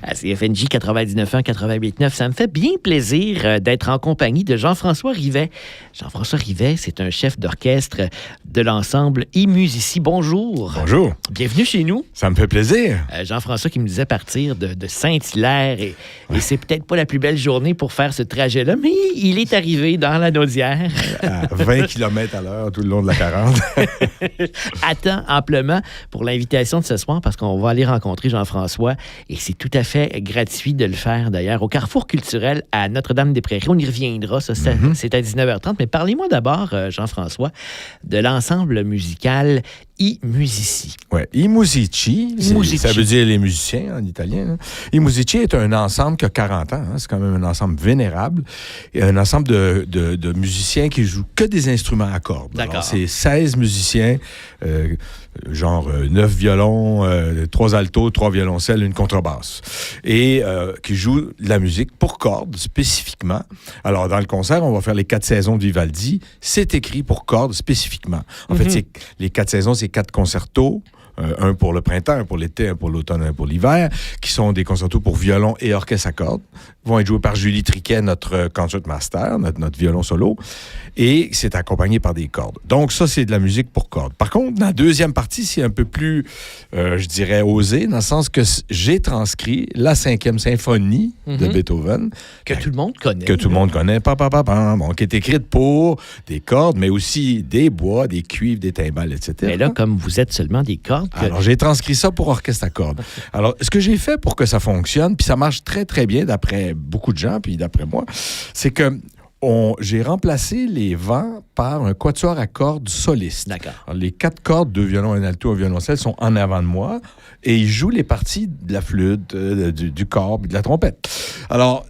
À CFNJ 99.1, 88.9, ça me fait bien plaisir d'être en compagnie de Jean-François Rivet. Jean-François Rivet, c'est un chef d'orchestre de l'ensemble iMusici. Bonjour. Bonjour. Bienvenue chez nous. Ça me fait plaisir. Jean-François qui me disait partir de Saint-Hilaire et c'est peut-être pas la plus belle journée pour faire ce trajet-là, mais il est arrivé dans la Naudière. À 20 km à l'heure tout le long de la 40. Attends amplement pour l'invitation de ce soir parce qu'on va aller rencontrer Jean-François et c'est tout à fait gratuit de le faire d'ailleurs au Carrefour culturel à Notre-Dame-des-Prairies. On y reviendra, ça c'est à 19h30. Mais parlez-moi d'abord, Jean-François, de l'ensemble musical iMusici. Oui, iMusici, ça veut dire les musiciens en italien. Hein. iMusici est un ensemble qui a 40 ans. Hein. C'est quand même un ensemble vénérable. Et un ensemble de musiciens qui jouent que des instruments à cordes. D'accord. Alors, c'est 16 musiciens, genre 9 violons, 3 altos, 3 violoncelles, une contrebasse. Et qui jouent de la musique pour cordes spécifiquement. Alors, dans le concert, on va faire les 4 saisons de Vivaldi. C'est écrit pour cordes spécifiquement. En fait, les 4 saisons, c'est 4 concertos. Un pour le printemps, un pour l'été, un pour l'automne, un pour l'hiver, qui sont des concertos pour violon et orchestre à cordes. Vont être joués par Julie Triquet, notre concertmaster, notre violon solo. Et c'est accompagné par des cordes. Donc ça, c'est de la musique pour cordes. Par contre, dans la deuxième partie, c'est un peu plus, je dirais, osé, dans le sens que j'ai transcrit la 5e symphonie de Beethoven. Que tout le monde connaît. Que tout le monde connaît. Bon, qui est écrite pour des cordes, mais aussi des bois, des cuivres, des timbales, etc. Mais là, comme vous êtes seulement des cordes... Alors, j'ai transcrit ça pour orchestre à cordes. Alors, ce que j'ai fait pour que ça fonctionne, puis ça marche très, très bien d'après beaucoup de gens, puis d'après moi, c'est que j'ai remplacé les vents par un quatuor à cordes soliste. D'accord. Alors, les 4 cordes, 2 violons, un alto, un violoncelle, sont en avant de moi et ils jouent les parties de la flûte, du corps et de la trompette. Alors,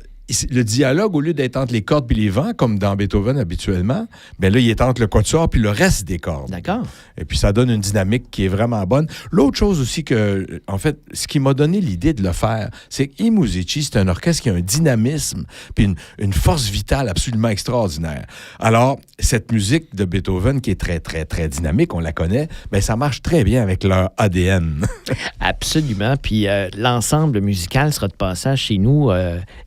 le dialogue, au lieu d'être entre les cordes puis les vents, comme dans Beethoven habituellement, bien là, il est entre le quatuor puis le reste des cordes. D'accord. Et puis, ça donne une dynamique qui est vraiment bonne. L'autre chose aussi que, en fait, ce qui m'a donné l'idée de le faire, c'est que iMusici, c'est un orchestre qui a un dynamisme puis une force vitale absolument extraordinaire. Alors, cette musique de Beethoven qui est très, très, très dynamique, on la connaît, bien, ça marche très bien avec leur ADN. Absolument. Puis l'ensemble musical sera de passage chez nous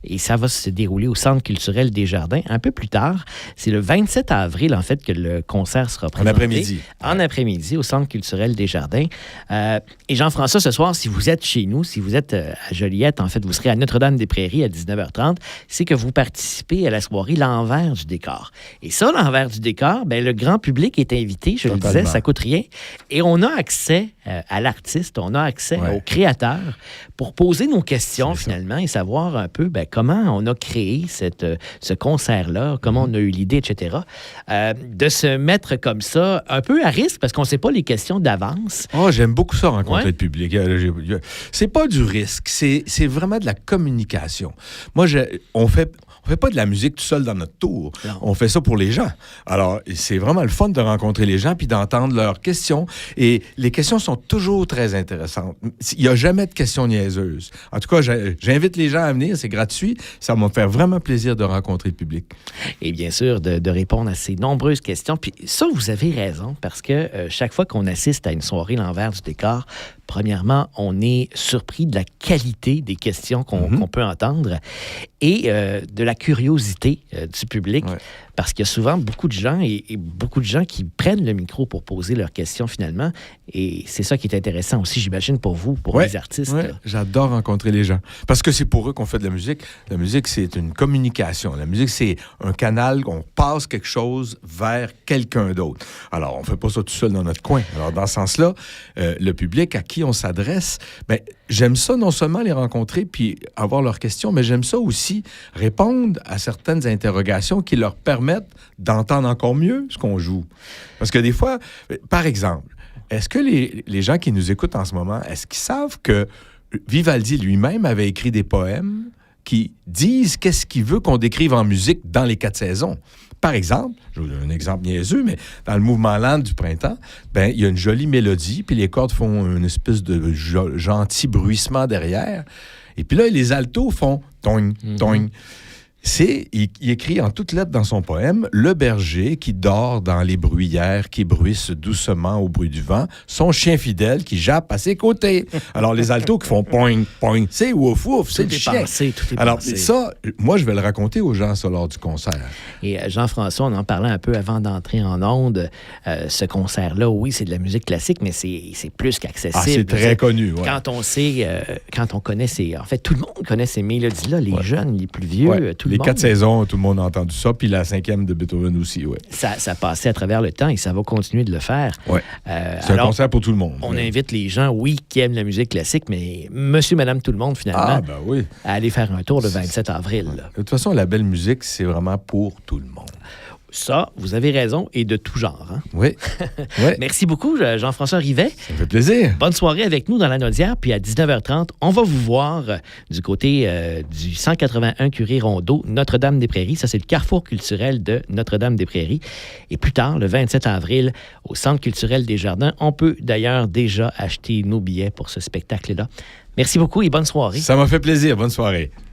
et ça va se dérouler au Centre culturel des Jardins un peu plus tard. C'est le 27 avril, en fait, que le concert sera présenté. En après-midi. En après-midi, au Centre culturel des Jardins. Et Jean-François, ce soir, si vous êtes chez nous, si vous êtes à Joliette, en fait, vous serez à Notre-Dame-des-Prairies à 19h30, c'est que vous participez à la soirée L'envers du décor. Et ça, l'envers du décor, bien, le grand public est invité, je le disais, ça coûte rien. Et on a accès à l'artiste, on a accès au créateur pour poser nos questions, finalement, et savoir un peu comment on a créé ce concert-là, comment on a eu l'idée, etc. De se mettre comme ça, un peu à risque, parce qu'on ne sait pas les questions d'avance. Oh, j'aime beaucoup ça, rencontrer le public. C'est pas du risque, c'est vraiment de la communication. Moi, on fait pas de la musique tout seul dans notre tour. Non. On fait ça pour les gens. Alors, c'est vraiment le fun de rencontrer les gens puis d'entendre leurs questions. Et les questions sont toujours très intéressantes. Il n'y a jamais de questions niaiseuses. En tout cas, j'invite les gens à venir. C'est gratuit. Ça va me faire vraiment plaisir de rencontrer le public. Et bien sûr, de répondre à ces nombreuses questions. Puis ça, vous avez raison, parce que chaque fois qu'on assiste à une soirée L'envers du décor, premièrement, on est surpris de la qualité des questions qu'on peut entendre et de la curiosité du public, parce qu'il y a souvent beaucoup de gens et beaucoup de gens qui prennent le micro pour poser leurs questions finalement. Et c'est ça qui est intéressant aussi, j'imagine, pour vous, pour les artistes. Ouais. J'adore rencontrer les gens, parce que c'est pour eux qu'on fait de la musique. La musique, c'est une communication. La musique, c'est un canal, on passe quelque chose vers quelqu'un d'autre. Alors, on ne fait pas ça tout seul dans notre coin. Alors, dans ce sens-là, le public à qui on s'adresse, bien, j'aime ça non seulement les rencontrer puis avoir leurs questions, mais j'aime ça aussi répondre à certaines interrogations qui leur permettent d'entendre encore mieux ce qu'on joue. Parce que des fois, par exemple, est-ce que les gens qui nous écoutent en ce moment, est-ce qu'ils savent que Vivaldi lui-même avait écrit des poèmes qui disent qu'est-ce qu'il veut qu'on décrive en musique dans les 4 saisons? Par exemple, je vous donne un exemple niaiseux, mais dans le mouvement lent du printemps, ben, il y a une jolie mélodie, puis les cordes font une espèce de gentil bruissement derrière. Et puis là, les altos font toing, toing. Il écrit en toutes lettres dans son poème « Le berger qui dort dans les bruyères, qui bruissent doucement au bruit du vent, son chien fidèle qui jappe à ses côtés. » Alors, les altos qui font « poing, poing », c'est « ouf, ouf », c'est le chien. Tout est Alors, pensé. ça, moi, je vais le raconter aux gens, ça, lors du concert. Et Jean-François, on en parlait un peu avant d'entrer en ondes. Ce concert-là, oui, c'est de la musique classique, mais c'est plus qu'accessible. Ah, c'est très connu, ouais. Quand on sait, quand on connaît en fait, tout le monde connaît ces mélodies-là, les jeunes, les plus vieux, Ouais. tout le les monde. 4 saisons, tout le monde a entendu ça, puis la 5e de Beethoven aussi, oui. Ça passait à travers le temps et ça va continuer de le faire. Ouais. C'est un concert pour tout le monde. On invite les gens, oui, qui aiment la musique classique, mais monsieur, madame, tout le monde, finalement, Ah, ben oui. à aller faire un tour le 27 avril. Là. De toute façon, la belle musique, c'est vraiment pour tout le monde. Ça, vous avez raison, et de tout genre. Hein? Oui. Ouais. Merci beaucoup, Jean-François Rivet. Ça me fait plaisir. Bonne soirée avec nous dans la Naudière, puis à 19h30, on va vous voir du côté du 181 Curie-Rondeau, Notre-Dame-des-Prairies. Ça, c'est le carrefour culturel de Notre-Dame-des-Prairies. Et plus tard, le 27 avril, au Centre culturel des Jardins, on peut d'ailleurs déjà acheter nos billets pour ce spectacle-là. Merci beaucoup et bonne soirée. Ça m'a fait plaisir. Bonne soirée.